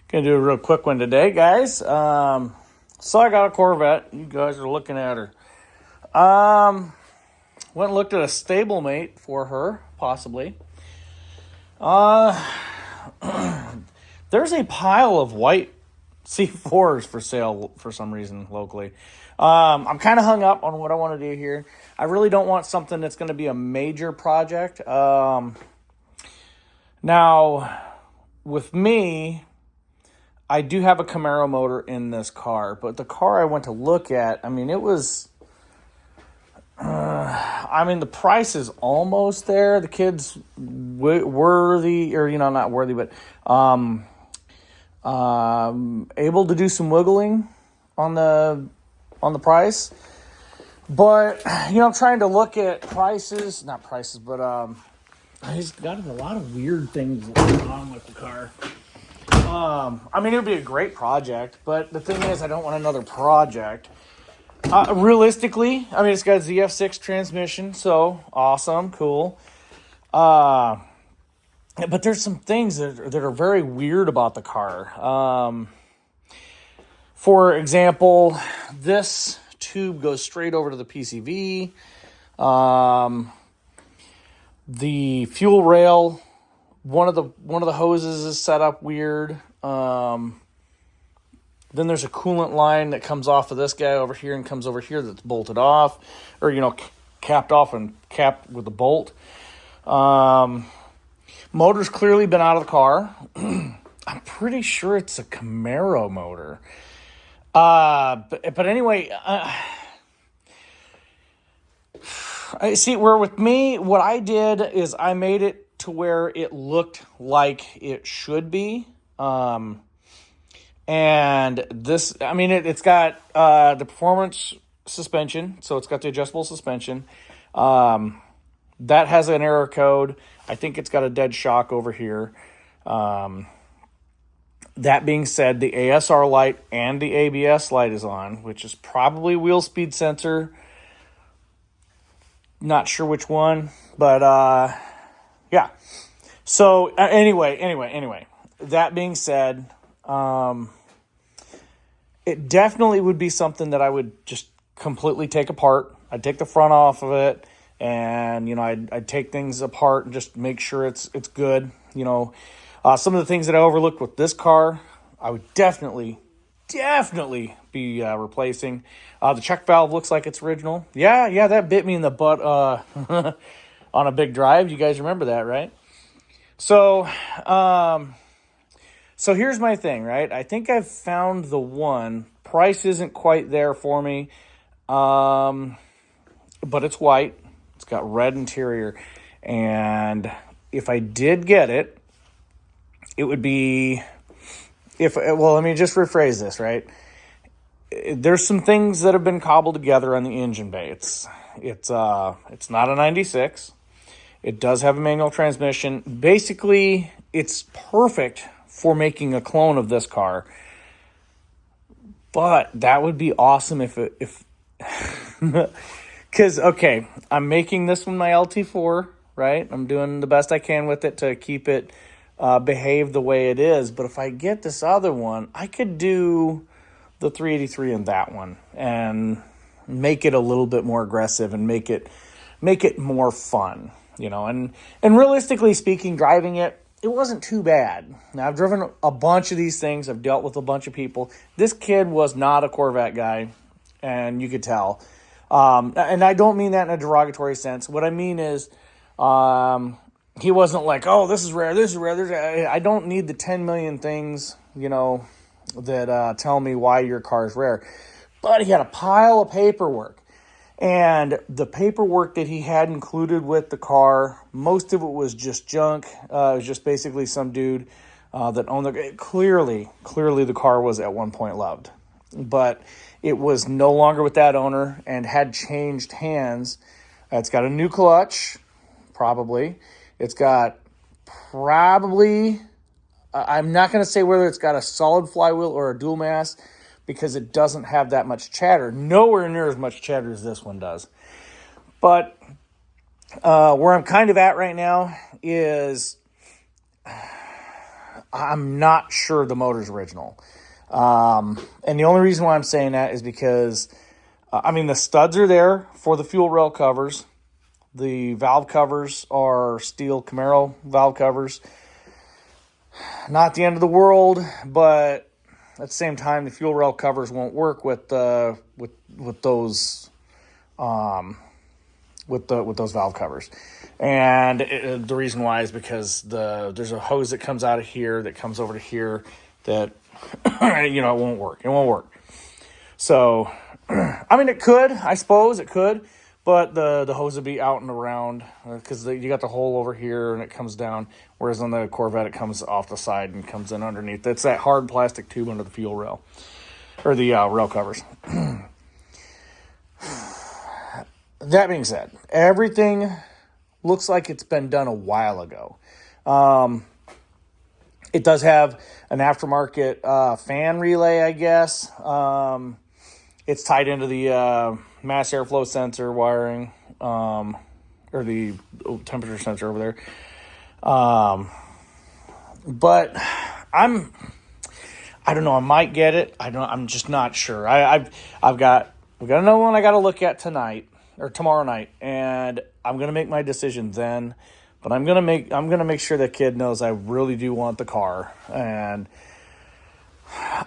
Gonna do a real quick one today, guys. So I got a Corvette. You guys are looking at her. Went and looked at a stablemate for her, possibly. There's a pile of white C4s for sale for some reason locally. I'm kind of hung up on what I want to do here. I really don't want something that's going to be a major project. Now, with me, I do have a Camaro motor in this car, but the car I went to look at, it was, the price is almost there. The kid's worthy, or, not worthy, but able to do some wiggling on the price. But, I'm trying to look at not prices, but he's got a lot of weird things going on with the car. It would be a great project, but the thing is, I don't want another project. Realistically, it's got a ZF6 transmission, so awesome, cool. But there's some things that are very weird about the car. For example, this tube goes straight over to the PCV. The fuel rail, one of the hoses is set up weird. Then there's a coolant line that comes off of this guy over here and comes over here that's bolted off, or capped off and capped with a bolt. Motor's clearly been out of the car. I'm pretty sure it's a Camaro motor. But anyway, see, where with me, what I did is I made it to where it looked like it should be. And this, it's got the performance suspension, so it's got the adjustable suspension. That has an error code. I think it's got a dead shock over here. That being said, the ASR light and the ABS light is on, which is probably wheel speed sensor. Not sure which one, but yeah. So anyway, that being said, it definitely would be something that I would just completely take apart. I'd take the front off of it, and I'd take things apart and just make sure it's good. Some of the things that I overlooked with this car, I would definitely be replacing. The check valve looks like it's original. Yeah, that bit me in the butt on a big drive. You guys remember that, right? So here's my thing, right? I think I've found the one. Price isn't quite there for me, but it's white. It's got red interior, and if I did get it, it would be let me just rephrase this, right? There's some things that have been cobbled together on the engine bay. It's not a 96. It does have a manual transmission. Basically, it's perfect for making a clone of this car. But that would be awesome if because, okay, I'm making this one my LT4, right? I'm doing the best I can with it to keep it behave the way it is. But if I get this other one, I could do the 383 in that one and make it a little bit more aggressive and make it more fun, and realistically speaking, driving it wasn't too bad. Now, I've driven a bunch of these things. I've dealt with a bunch of people. This kid was not a Corvette guy, and you could tell. And I don't mean that in a derogatory sense. What I mean is, he wasn't like, oh, this is rare. I don't need the 10 million things, that tell me why your car is rare. But he had a pile of paperwork. And the paperwork that he had included with the car, most of it was just junk. It was just basically some dude that owned the... Clearly, the car was at one point loved. But it was no longer with that owner and had changed hands. It's got a new clutch, probably. It's got probably... I'm not going to say whether it's got a solid flywheel or a dual mass, because it doesn't have that much chatter. Nowhere near as much chatter as this one does. But where I'm kind of at right now is I'm not sure the motor's original. And the only reason why I'm saying that is because, the studs are there for the fuel rail covers. The valve covers are steel Camaro valve covers. Not the end of the world, but at the same time, the fuel rail covers won't work with those with those valve covers. And the reason why is because there's a hose that comes out of here that comes over to here that it won't work. It won't work. So it could, I suppose it could, but the hose would be out and around because you got the hole over here and it comes down, whereas on the Corvette it comes off the side and comes in underneath. It's that hard plastic tube under the fuel rail or the rail covers. That being said, everything looks like it's been done a while ago. It does have an aftermarket fan relay, I guess. It's tied into the mass airflow sensor wiring, or the temperature sensor over there. But I don't know. I might get it. I'm just not sure. I've got another one I got to look at tonight or tomorrow night, and I'm gonna make my decision then. But I'm gonna make sure the kid knows I really do want the car. And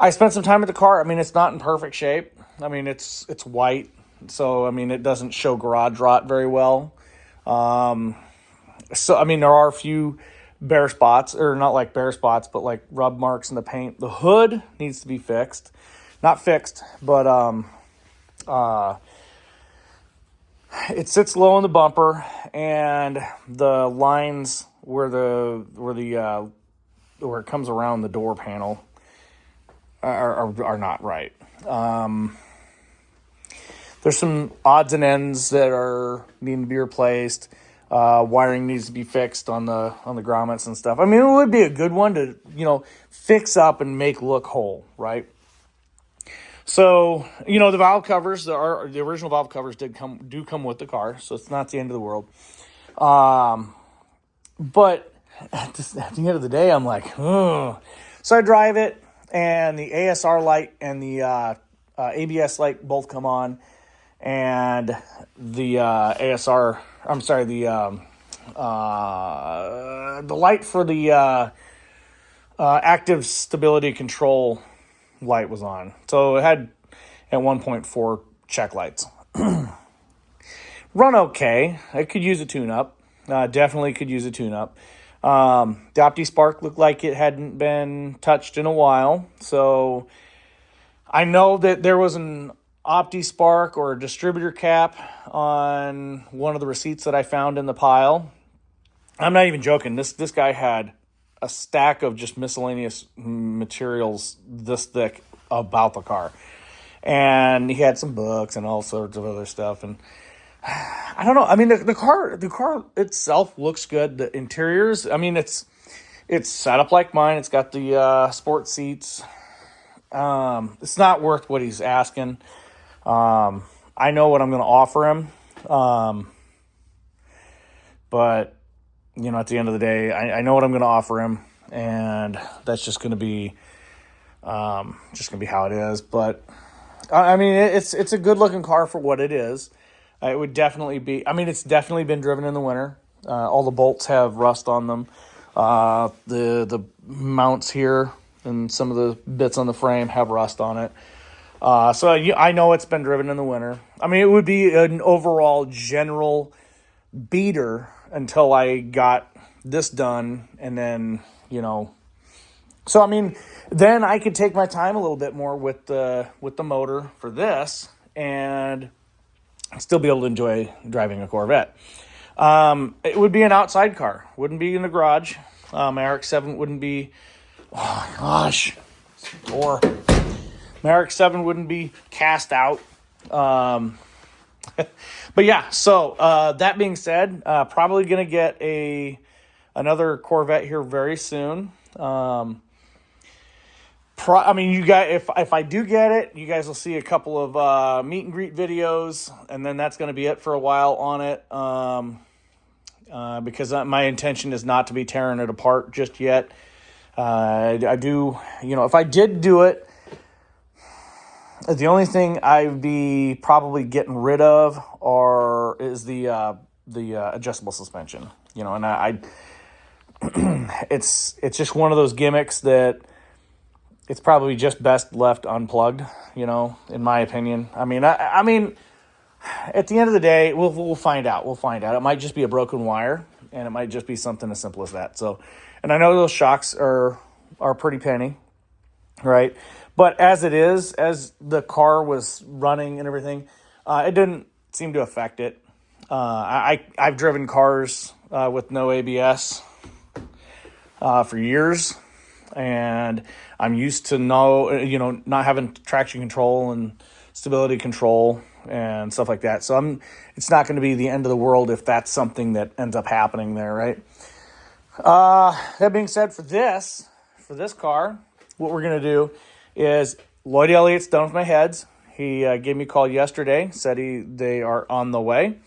I spent some time at the car. It's not in perfect shape. It's white, so it doesn't show garage rot very well. So there are a few bare spots, or not like bare spots, but like rub marks in the paint. The hood needs to be fixed, not fixed, but it sits low in the bumper, and the lines where it comes around the door panel are not right. There's some odds and ends that are needing to be replaced. Wiring needs to be fixed on the grommets and stuff. It would be a good one to fix up and make look whole, right? So, the valve covers, the original valve covers do come with the car, so it's not the end of the world. But at the end of the day, I'm like, oh. So I drive it, and the ASR light and the ABS light both come on, and the the light for the active stability control light was on. So it had at 1.4 check lights. Run okay. I could use a tune-up. Definitely could use a tune-up. The OptiSpark looked like it hadn't been touched in a while. So I know that there was an OptiSpark or a distributor cap on one of the receipts that I found in the pile. I'm not even joking. This guy had a stack of just miscellaneous materials this thick about the car. And he had some books and all sorts of other stuff. And I don't know. The car itself looks good. The interiors, it's set up like mine. It's got the sport seats. It's not worth what he's asking. I know what I'm going to offer him. But at the end of the day, I know what I'm going to offer him, and that's just going to be how it is. But it's a good looking car for what it is. It would definitely be. It's definitely been driven in the winter. All the bolts have rust on them. The mounts here and some of the bits on the frame have rust on it. So I know it's been driven in the winter. It would be an overall general beater until I got this done, and then then I could take my time a little bit more with the motor for this and still be able to enjoy driving a Corvette. It would be an outside car, wouldn't be in the garage. My RX-7 wouldn't be, oh my gosh, door. My RX-7 wouldn't be cast out. But yeah, so that being said, probably going to get another Corvette here very soon. You guys, if I do get it, you guys will see a couple of meet and greet videos, and then that's going to be it for a while on it. Because my intention is not to be tearing it apart just yet. I do, if I did do it, the only thing I'd be probably getting rid of is the adjustable suspension. And I it's just one of those gimmicks that it's probably just best left unplugged. In my opinion. I mean, at the end of the day, we'll find out. We'll find out. It might just be a broken wire, and it might just be something as simple as that. So, and I know those shocks are pretty penny, right? But as it is, as the car was running and everything, it didn't seem to affect it. I've driven cars with no ABS for years, and I'm used to not having traction control and stability control and stuff like that. So it's not going to be the end of the world if that's something that ends up happening there, right? That being said, for this car, what we're going to do is Lloyd Elliot's done with my heads. He gave me a call yesterday, said they are on the way.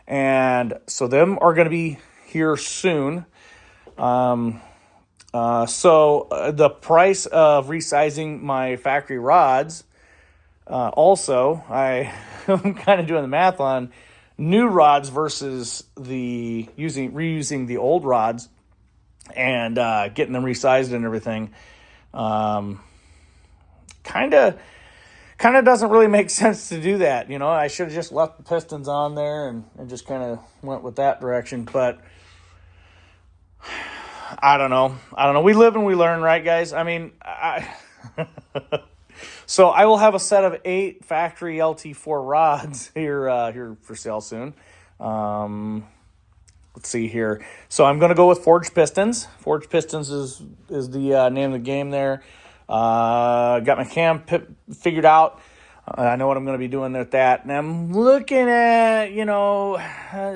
And so them are going to be here soon. So the price of resizing my factory rods, also, I'm kind of doing the math on new rods versus reusing the old rods and getting them resized and everything. Kind of doesn't really make sense to do that. I should have just left the pistons on there and just kind of went with that direction. But I don't know. We live and we learn, right, guys? I mean, so I will have a set of 8 factory LT4 rods here for sale soon. Let's see here. So I'm going to go with forged pistons. Forged pistons is the name of the game there. Got my cam figured out. I know what I'm going to be doing with that. And I'm looking at,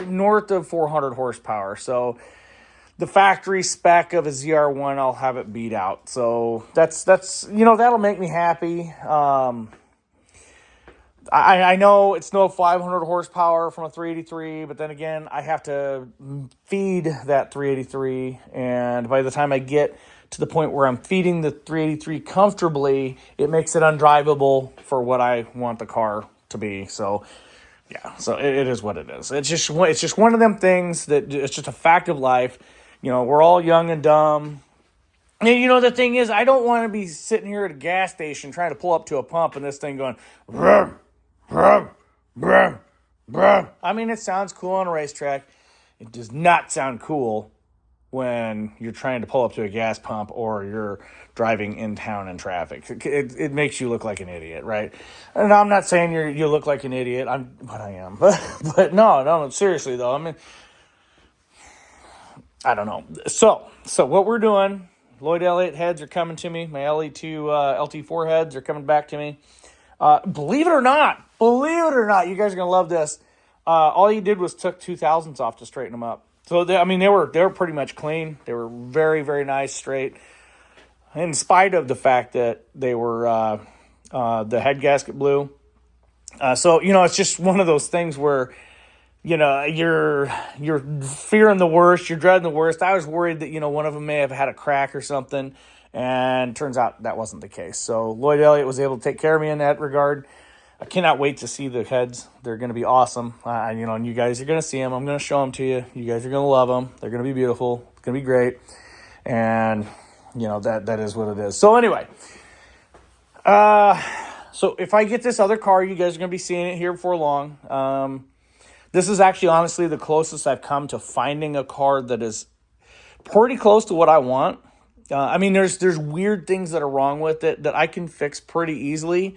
north of 400 horsepower. So the factory spec of a ZR1, I'll have it beat out. So that's that'll make me happy. I know it's no 500 horsepower from a 383, but then again, I have to feed that 383. And by the time I get to the point where I'm feeding the 383 comfortably, it makes it undrivable for what I want the car to be. So, yeah, so it is what it is. It's just one of them things that it's just a fact of life. We're all young and dumb. And the thing is, I don't want to be sitting here at a gas station trying to pull up to a pump and this thing going, brum, brum, brum, brum. I mean, it sounds cool on a racetrack. It does not sound cool when you're trying to pull up to a gas pump or you're driving in town in traffic. It makes you look like an idiot, right? And I'm not saying you look like an idiot. I am. But no, seriously though. I mean, I don't know. So what we're doing, Lloyd Elliot heads are coming to me. My LE2 LT4 heads are coming back to me. Believe it or not, you guys are gonna love this. All you did was took 2,000ths off to straighten them up. So they were pretty much clean. They were very, very nice, straight. In spite of the fact that they were the head gasket blew. So it's just one of those things where you're fearing the worst, you're dreading the worst. I was worried that one of them may have had a crack or something, and turns out that wasn't the case. So Lloyd Elliot was able to take care of me in that regard. I cannot wait to see the heads. They're going to be awesome. And you guys are going to see them. I'm going to show them to you. You guys are going to love them. They're going to be beautiful. It's going to be great. And, that is what it is. So anyway, so if I get this other car, you guys are going to be seeing it here before long. This is actually, honestly, the closest I've come to finding a car that is pretty close to what I want. There's weird things that are wrong with it that I can fix pretty easily.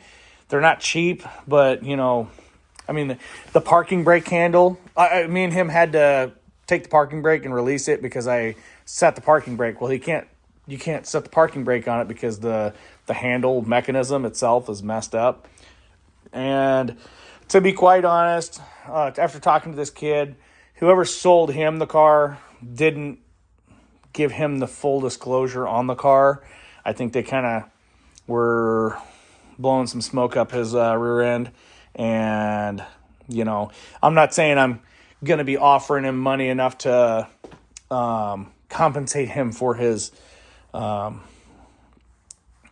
They're not cheap, but, the parking brake handle, me and him had to take the parking brake and release it because I set the parking brake. Well, you can't set the parking brake on it because the handle mechanism itself is messed up. And to be quite honest, after talking to this kid, whoever sold him the car didn't give him the full disclosure on the car. I think they kind of were blowing some smoke up his rear end. And, I'm not saying I'm going to be offering him money enough to compensate him for his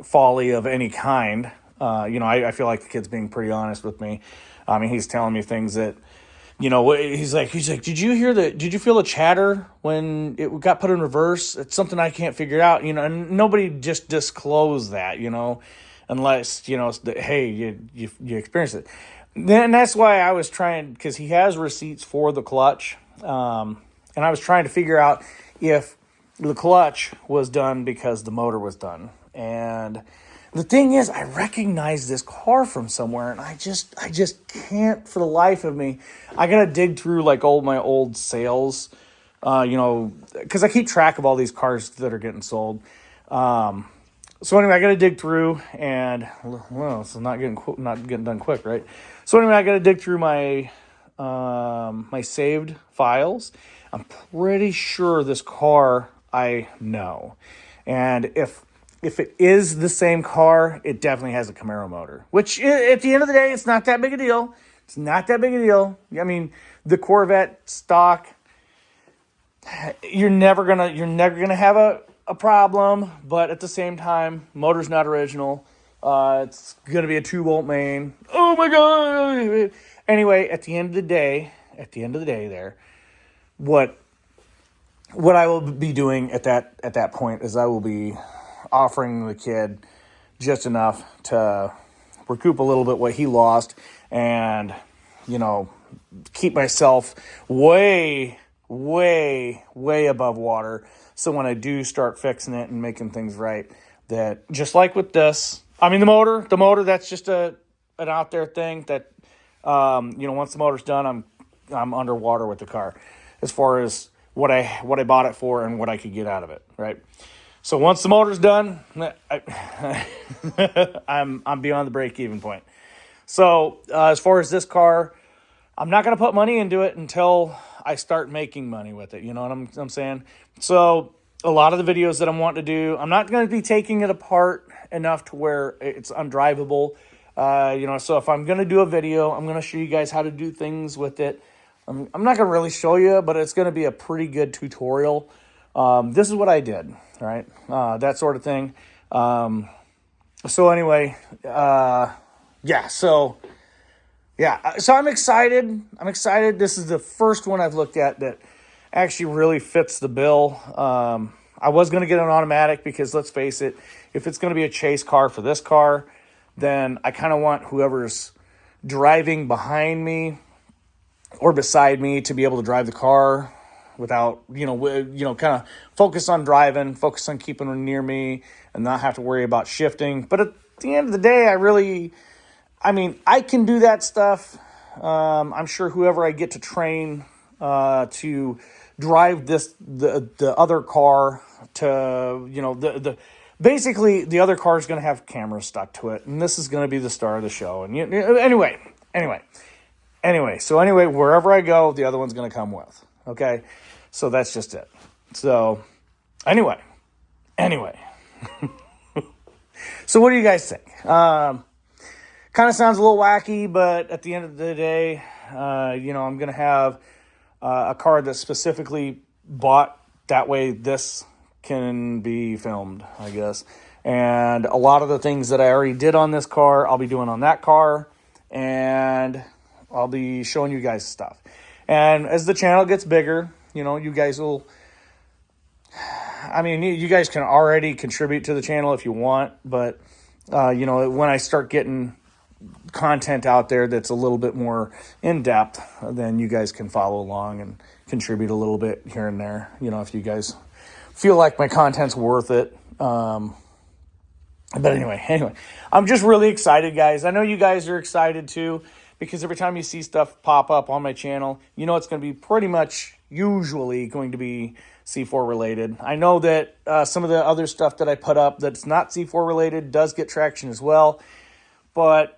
folly of any kind. I feel like the kid's being pretty honest with me. I mean, he's telling me things that, he's like, did you feel the chatter when it got put in reverse? It's something I can't figure out, and nobody just disclosed that, unless, hey, you experienced it. Then that's why I was trying, because he has receipts for the clutch. And I was trying to figure out if the clutch was done because the motor was done. And the thing is, I recognize this car from somewhere, and I just can't for the life of me. I gotta dig through like all my old sales, because I keep track of all these cars that are getting sold. So anyway, I gotta dig through, and well, it's not getting done quick, right? So anyway, I gotta dig through my my saved files. I'm pretty sure this car I know, and if it is the same car, it definitely has a Camaro motor, which at the end of the day, it's not that big a deal. It's not that big a deal. I mean, the Corvette stock, you're never gonna have a problem, but at the same time, motor's not original. It's gonna be a 2-volt main. Oh my god. Anyway, at the end of the day there, what I will be doing at that point is I will be offering the kid just enough to recoup a little bit what he lost, and keep myself way above water, so when I do start fixing it and making things right, that just like with this, I mean the motor that's just an out there thing that once the motor's done, I'm underwater with the car as far as what I bought it for and what I could get out of it, right? So once the motor's done, I'm beyond the break-even point. So as far as this car, I'm not going to put money into it until I start making money with it. You know what I'm saying? So a lot of the videos that I'm wanting to do, I'm not going to be taking it apart enough to where it's undrivable. So if I'm going to do a video, I'm going to show you guys how to do things with it. I'm not going to really show you, but it's going to be a pretty good tutorial. This is what I did, right? That sort of thing. So anyway, so I'm excited. This is the first one I've looked at that actually really fits the bill. I was going to get an automatic because, let's face it, if it's going to be a chase car for this car, then I kind of want whoever's driving behind me or beside me to be able to drive the car without, kind of focus on driving, focus on keeping them near me and not have to worry about shifting. But at the end of the day, I can do that stuff. I'm sure whoever I get to train to drive the other car to, basically the other car is going to have cameras stuck to it, and this is going to be the star of the show. And anyway, wherever I go, the other one's going to come with. Okay, so that's just it. So anyway, so what do you guys think? Kind of sounds a little wacky, but at the end of the day, I'm going to have a car that's specifically bought that way this can be filmed, I guess. And a lot of the things that I already did on this car, I'll be doing on that car, and I'll be showing you guys stuff. And as the channel gets bigger, you guys will, you guys can already contribute to the channel if you want, but, when I start getting content out there that's a little bit more in-depth, then you guys can follow along and contribute a little bit here and there, if you guys feel like my content's worth it. But anyway, I'm just really excited, guys. I know you guys are excited too, because every time you see stuff pop up on my channel, it's going to be pretty much usually going to be C4 related. I know that some of the other stuff that I put up that's not C4 related does get traction as well, but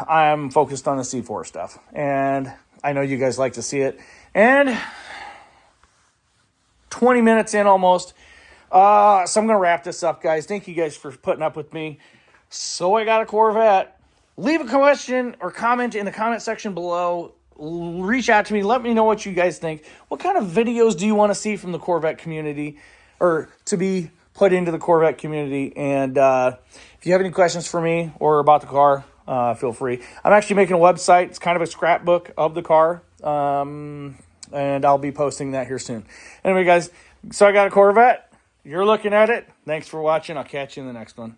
I'm focused on the C4 stuff, and I know you guys like to see it. And 20 minutes in almost, so I'm going to wrap this up, guys. Thank you guys for putting up with me. So I got a Corvette. Leave a question or comment in the comment section below. Reach out to me. Let me know what you guys think. What kind of videos do you want to see from the Corvette community, or to be put into the Corvette community. And if you have any questions for me or about the car, feel free. I'm actually making a website. It's kind of a scrapbook of the car. And I'll be posting that here soon. Anyway, guys, so I got a Corvette. You're looking at it. Thanks for watching. I'll catch you in the next one.